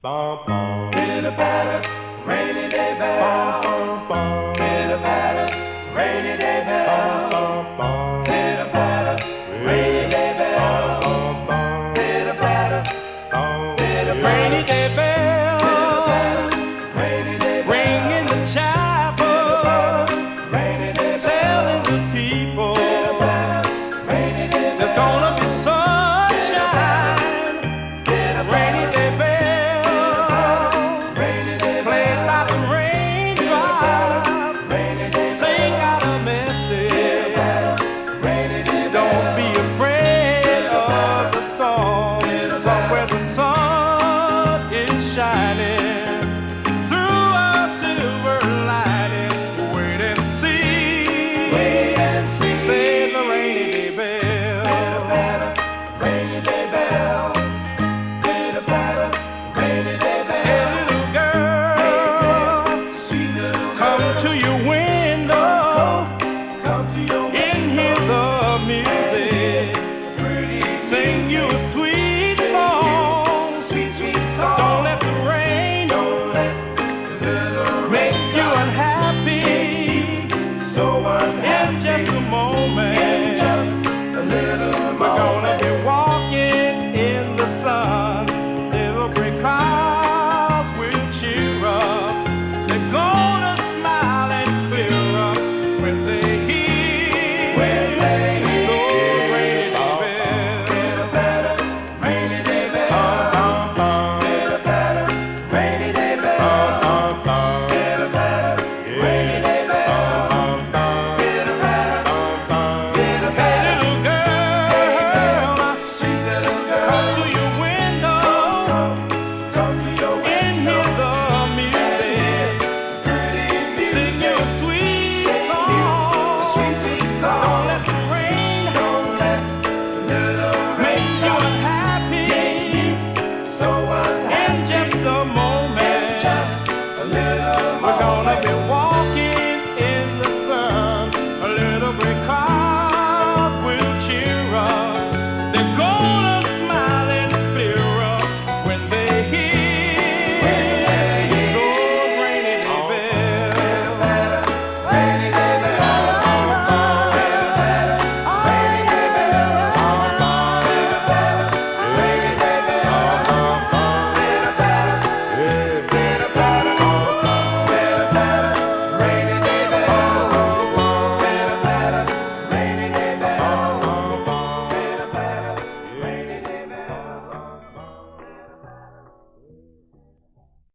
Bum, bum. Pitter patter, rainy day bell. Bum, bum. Pitter patter, rainy day bell. Bum, bum. Pitter patter, rainy day bell. Bum, bum. Pitter patter, Bum. pitter Rainy patter, day bell, rainy day bell. ring in the chapel, Rainy day telling bell. the people Rainy day there's bell. gonna be sunshine. Pitter Rainy patter, day bell, rainy day played bell. by the raindrops, Rainy day sing bell. out a message. Rainy day Don't be bell. afraid of the storm. Somewhere the sun is shining through a silver lining. Wait and see. Wait and see. Say the rainy day bell. Rainy day bell. Pitter patter, rainy day Hey, bell. little girl, Sweet little come girl, to your window come to your and hear the music. pretty Sing you a sweet song. sweet, sweet song. Don't let the rain Don't let the little make rain you unhappy. so In unhappy. just a moment, Just a little we're gonna moment. be walking in the sun. It'll bring clouds